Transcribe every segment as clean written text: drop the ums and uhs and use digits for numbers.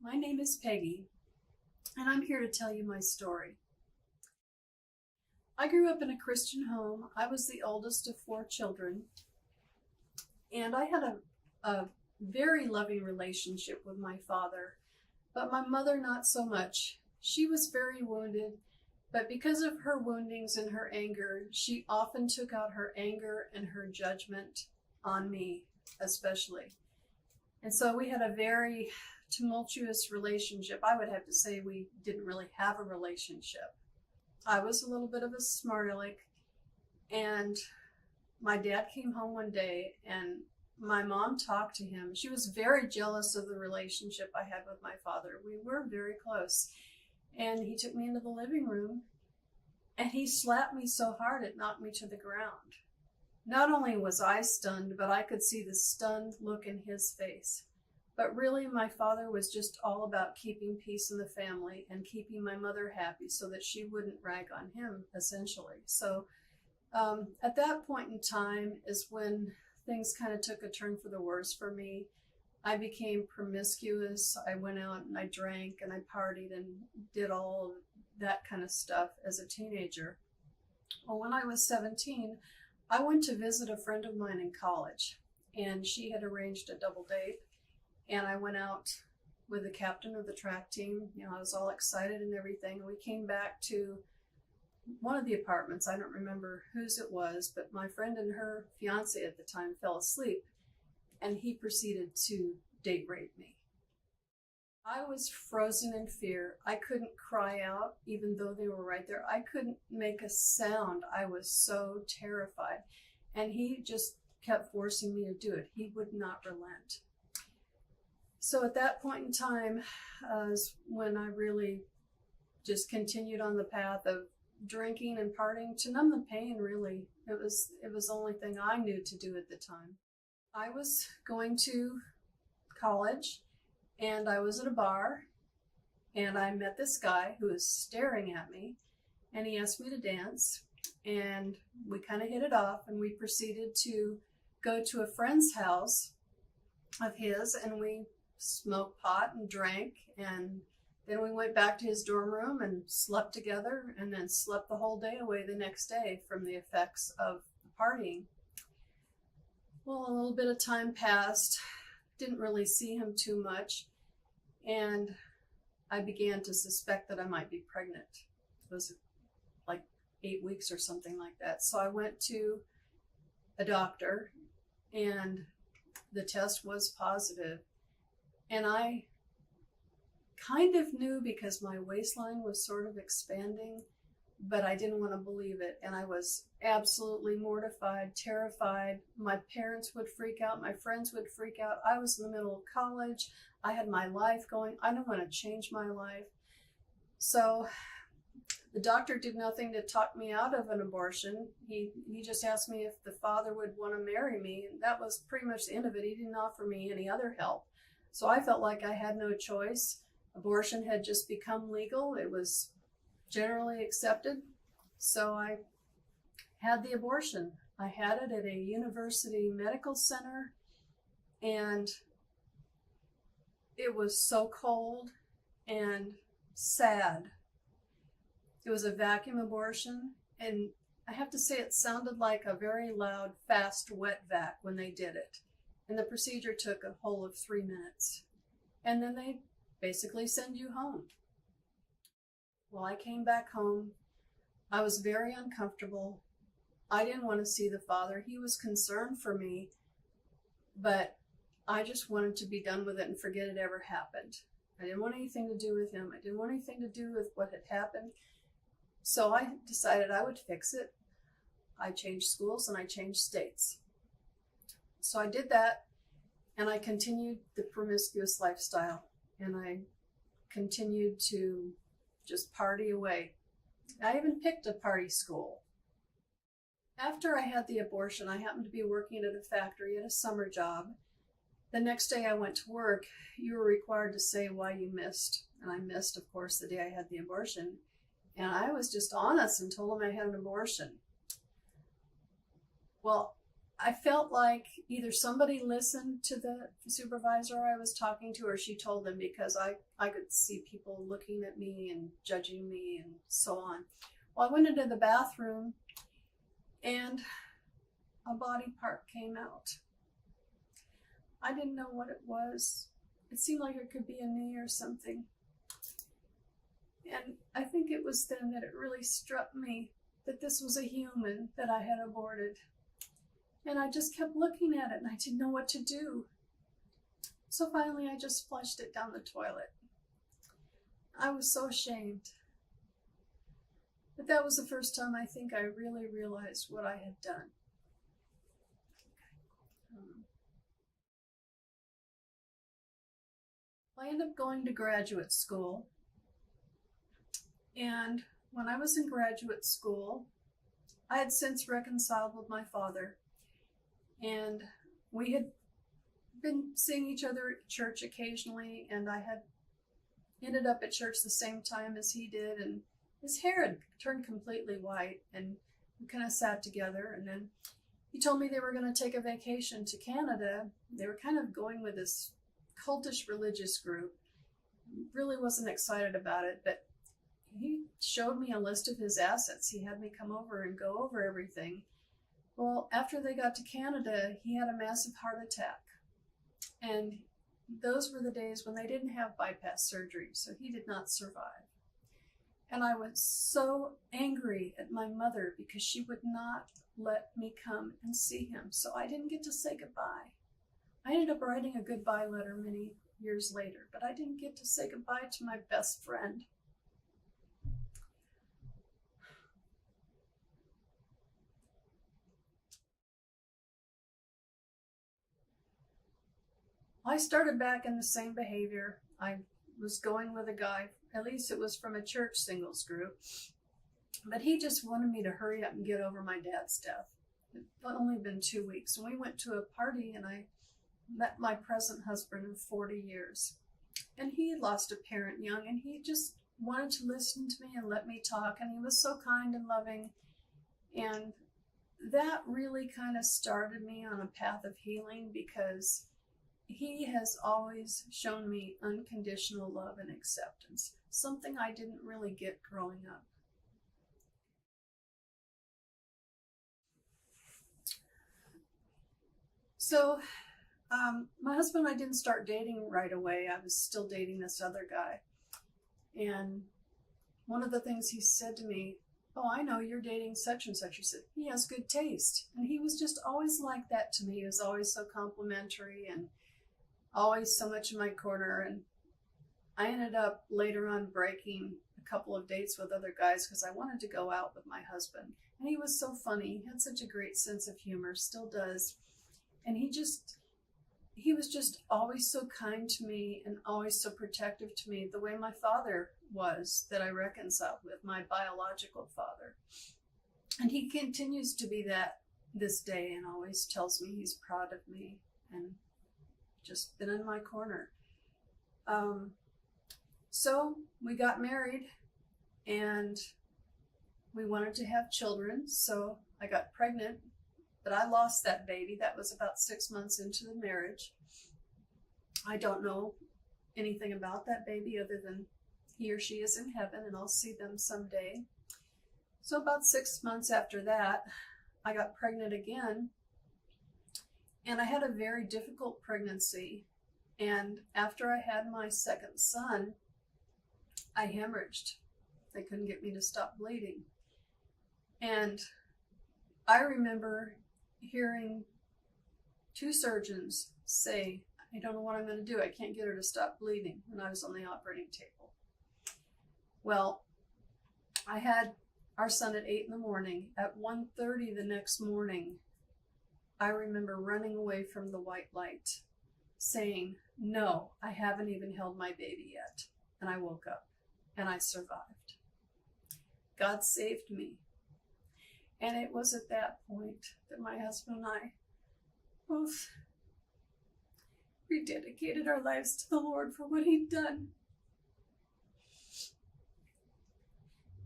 My name is Peggy, and I'm here to tell you my story. I grew up in a Christian home. I was the oldest of 4 children, and I had a very loving relationship with my father, but my mother not so much. She was very wounded, but because of her woundings and her anger, she often took out her anger and her judgment on me, especially. And so we had a very tumultuous relationship. I would have to say we didn't really have a relationship. I was a little bit of a smart aleck, and my dad came home one day and my mom talked to him. She was very jealous of the relationship I had with my father. We were very close. And he took me into the living room and he slapped me so hard it knocked me to the ground. Not only was I stunned, but I could see the stunned look in his face. But really, my father was just all about keeping peace in the family and keeping my mother happy so that she wouldn't rag on him, essentially. So at that point in time is when things kind of took a turn for the worse for me. I became promiscuous. I went out and I drank and I partied and did all that kind of stuff as a teenager. Well, when I was 17, I went to visit a friend of mine in college, and she had arranged a double date. And I went out with the captain of the track team. You know, I was all excited and everything. And we came back to one of the apartments. I don't remember whose it was, but my friend and her fiance at the time fell asleep, and he proceeded to date rape me. I was frozen in fear. I couldn't cry out, even though they were right there. I couldn't make a sound. I was so terrified. And he just kept forcing me to do it. He would not relent. So at that point in time is when I really just continued on the path of drinking and partying to numb the pain, really. It was the only thing I knew to do at the time. I was going to college, and I was at a bar, and I met this guy who was staring at me, and he asked me to dance, and we kind of hit it off, and we proceeded to go to a friend's house of his, and we smoked pot and drank, and then we went back to his dorm room and slept together, and then slept the whole day away the next day from the effects of the partying. Well, a little bit of time passed, didn't really see him too much, and I began to suspect that I might be pregnant. It was like 8 weeks or something like that. So I went to a doctor, and the test was positive. And I kind of knew because my waistline was sort of expanding, but I didn't want to believe it. And I was absolutely mortified, terrified. My parents would freak out. My friends would freak out. I was in the middle of college. I had my life going. I didn't want to change my life. So the doctor did nothing to talk me out of an abortion. He just asked me if the father would want to marry me. And that was pretty much the end of it. He didn't offer me any other help. So I felt like I had no choice. Abortion had just become legal. It was generally accepted. So I had the abortion. I had it at a university medical center, and it was so cold and sad. It was a vacuum abortion, and I have to say it sounded like a very loud, fast, wet vac when they did it. And the procedure took a whole of 3 minutes. And then they basically send you home. Well, I came back home. I was very uncomfortable. I didn't want to see the father. He was concerned for me, but I just wanted to be done with it and forget it ever happened. I didn't want anything to do with him. I didn't want anything to do with what had happened. So I decided I would fix it. I changed schools and I changed states. So I did that, and I continued the promiscuous lifestyle, and I continued to just party away. I even picked a party school. After I had the abortion, I happened to be working at a factory at a summer job. The next day I went to work. You were required to say why you missed, and I missed, of course, the day I had the abortion. And I was just honest and told them I had an abortion. Well, I felt like either somebody listened to the supervisor I was talking to, or she told them, because I could see people looking at me and judging me and so on. Well, I went into the bathroom and a body part came out. I didn't know what it was. It seemed like it could be a knee or something. And I think it was then that it really struck me that this was a human that I had aborted. And I just kept looking at it and I didn't know what to do. So finally I just flushed it down the toilet. I was so ashamed. But that was the first time I think I really realized what I had done. I ended up going to graduate school. And when I was in graduate school, I had since reconciled with my father. And we had been seeing each other at church occasionally, and I had ended up at church the same time as he did, and his hair had turned completely white, and we kind of sat together. And then he told me they were going to take a vacation to Canada. They were kind of going with this cultish religious group. Really wasn't excited about it, but he showed me a list of his assets. He had me come over and go over everything. Well, after they got to Canada, he had a massive heart attack. And those were the days when they didn't have bypass surgery, so he did not survive. And I was so angry at my mother because she would not let me come and see him. So I didn't get to say goodbye. I ended up writing a goodbye letter many years later, but I didn't get to say goodbye to my best friend. I started back in the same behavior. I was going with a guy, at least it was from a church singles group, but he just wanted me to hurry up and get over my dad's death. It had only been 2 weeks, and we went to a party, and I met my present husband of 40 years. And he had lost a parent young, and he just wanted to listen to me and let me talk, and he was so kind and loving. And that really kind of started me on a path of healing, because he has always shown me unconditional love and acceptance, something I didn't really get growing up. So my husband and I didn't start dating right away. I was still dating this other guy. And one of the things he said to me, "Oh, I know you're dating such and such." He said, "He has good taste." And he was just always like that to me. He was always so complimentary and always so much in my corner. And I ended up later on breaking a couple of dates with other guys because I wanted to go out with my husband. And he was so funny. He had such a great sense of humor, still does. And he was just always so kind to me and always so protective to me, the way my father was, that I reconciled with, my biological father. And he continues to be that this day, and always tells me he's proud of me and just been in my corner. So we got married, and we wanted to have children, so I got pregnant. But I lost that baby. That was about 6 months into the marriage. I don't know anything about that baby other than he or she is in heaven, and I'll see them someday. So about 6 months after that, I got pregnant again. And I had a very difficult pregnancy. And after I had my second son, I hemorrhaged. They couldn't get me to stop bleeding. And I remember hearing 2 surgeons say, "I don't know what I'm going to do. I can't get her to stop bleeding," when I was on the operating table. Well, I had our son at 8 in the morning. At 1:30 the next morning, I remember running away from the white light, saying, "No, I haven't even held my baby yet." And I woke up, and I survived. God saved me. And it was at that point that my husband and I both rededicated our lives to the Lord for what he'd done.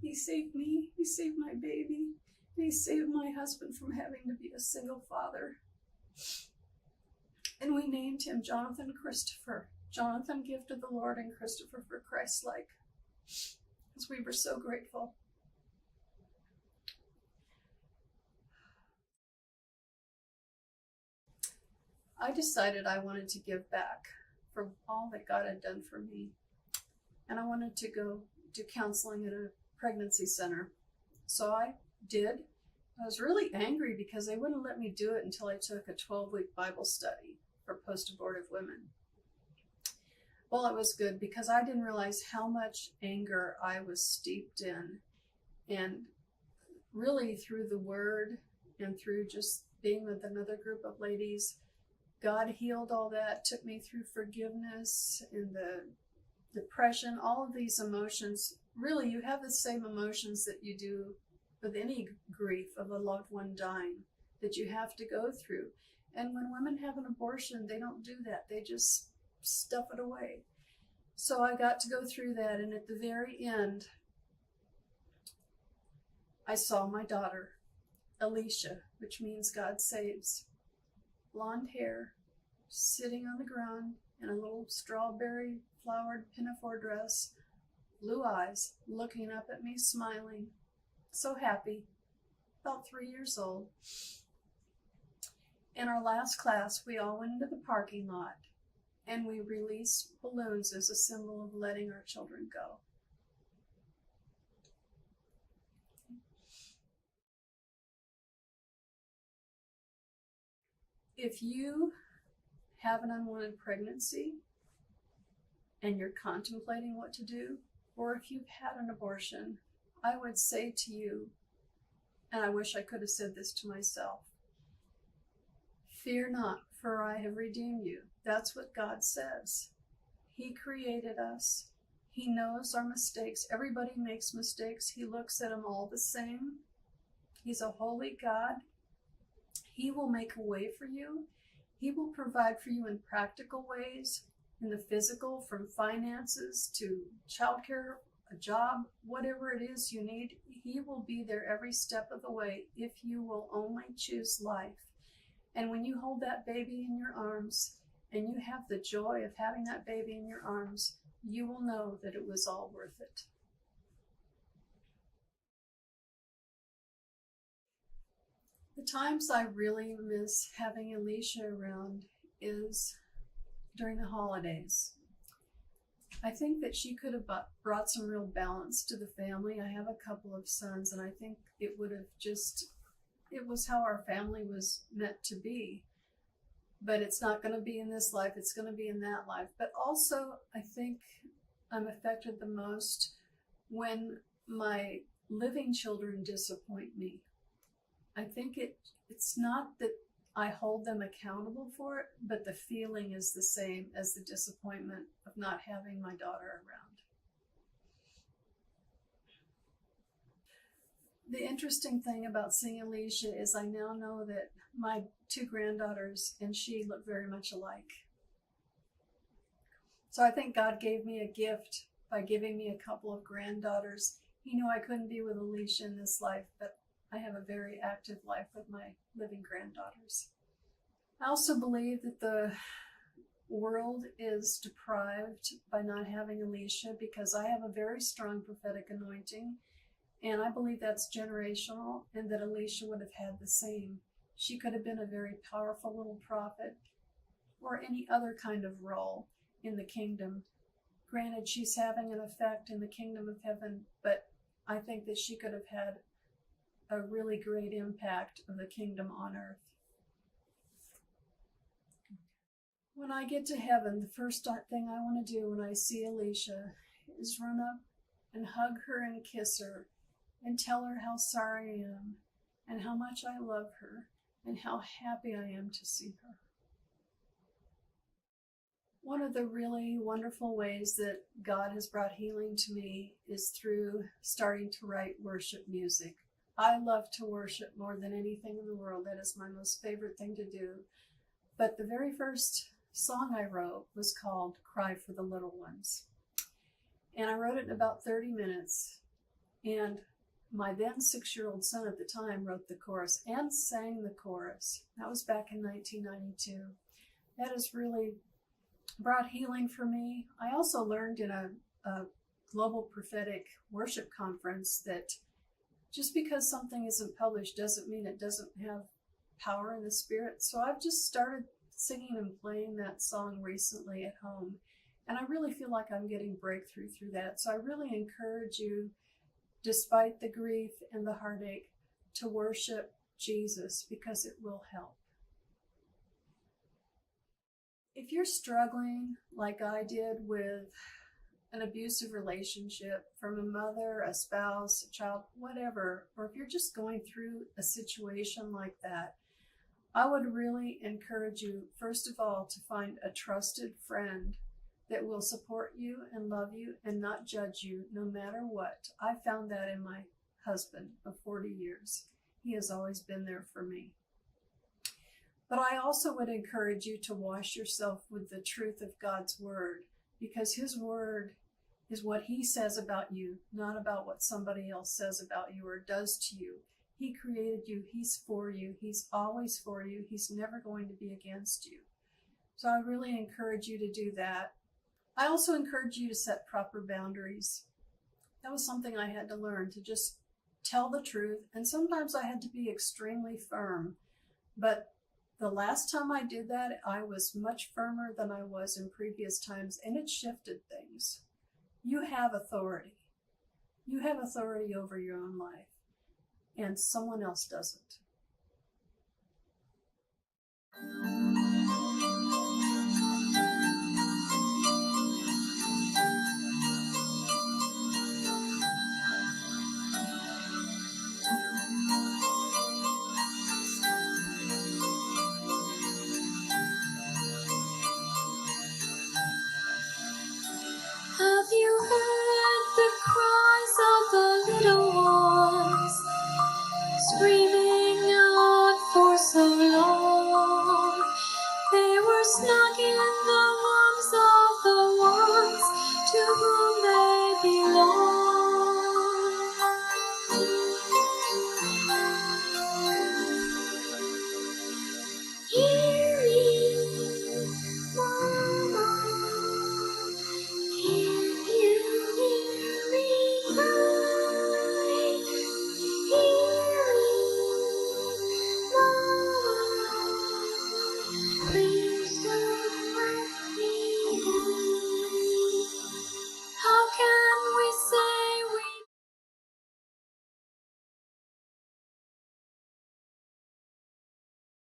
He saved me, he saved my baby, He saved my husband from having to be a single father. And we named him Jonathan Christopher. Jonathan, gift of the Lord, and Christopher for Christ-like. Because we were so grateful. I decided I wanted to give back for all that God had done for me. And I wanted to go do counseling at a pregnancy center. So I did. I was really angry because they wouldn't let me do it until I took a 12-week Bible study for post-abortive women. Well, it was good because I didn't realize how much anger I was steeped in. And really through the Word and through just being with another group of ladies, God healed all that, took me through forgiveness and the depression, all of these emotions. Really, you have the same emotions that you do with any grief of a loved one dying that you have to go through. And when women have an abortion, they don't do that. They just stuff it away. So I got to go through that, and at the very end, I saw my daughter, Alicia, which means God saves. Blonde hair, sitting on the ground in a little strawberry flowered pinafore dress, blue eyes, looking up at me, smiling, so happy, about 3 years old. In our last class, we all went into the parking lot and we released balloons as a symbol of letting our children go. If you have an unwanted pregnancy and you're contemplating what to do, or if you've had an abortion, I would say to you, and I wish I could have said this to myself, fear not, for I have redeemed you. That's what God says. He created us. He knows our mistakes. Everybody makes mistakes. He looks at them all the same. He's a holy God. He will make a way for you. He will provide for you in practical ways, in the physical, from finances to childcare, a job, whatever it is you need. He will be there every step of the way if you will only choose life. And when you hold that baby in your arms and you have the joy of having that baby in your arms, you will know that it was all worth it. The times I really miss having Alicia around is during the holidays. I think that she could have brought some real balance to the family. I have a couple of sons, and I think it would have it was how our family was meant to be. But it's not going to be in this life, it's going to be in that life. But also, I think I'm affected the most when my living children disappoint me. I think it's not that I hold them accountable for it, but the feeling is the same as the disappointment of not having my daughter around. The interesting thing about seeing Alicia is I now know that my two granddaughters and she look very much alike. So I think God gave me a gift by giving me a couple of granddaughters. He knew I couldn't be with Alicia in this life, but I have a very active life with my living granddaughters. I also believe that the world is deprived by not having Alicia because I have a very strong prophetic anointing, and I believe that's generational, and that Alicia would have had the same. She could have been a very powerful little prophet or any other kind of role in the kingdom. Granted, she's having an effect in the kingdom of heaven, but I think that she could have had a really great impact of the kingdom on earth. When I get to heaven, the first thing I want to do when I see Alicia is run up and hug her and kiss her and tell her how sorry I am and how much I love her and how happy I am to see her. One of the really wonderful ways that God has brought healing to me is through starting to write worship music. I love to worship more than anything in the world. That is my most favorite thing to do. But the very first song I wrote was called Cry for the Little Ones. And I wrote it in about 30 minutes. And my then 6-year-old son at the time wrote the chorus and sang the chorus. That was back in 1992. That has really brought healing for me. I also learned in a global prophetic worship conference that just because something isn't published doesn't mean it doesn't have power in the spirit. So I've just started singing and playing that song recently at home. And I really feel like I'm getting breakthrough through that. So I really encourage you, despite the grief and the heartache, to worship Jesus because it will help. If you're struggling like I did with an abusive relationship from a mother, a spouse, a child, whatever, or if you're just going through a situation like that, I would really encourage you, first of all, to find a trusted friend that will support you and love you and not judge you no matter what. I found that in my husband of 40 years. He has always been there for me. But I also would encourage you to wash yourself with the truth of God's word, because his word is what he says about you, not about what somebody else says about you or does to you. He created you. He's for you. He's always for you. He's never going to be against you. So I really encourage you to do that. I also encourage you to set proper boundaries. That was something I had to learn, to just tell the truth. And sometimes I had to be extremely firm. But the last time I did that, I was much firmer than I was in previous times, and it shifted things. You have authority. You have authority over your own life, and someone else doesn't.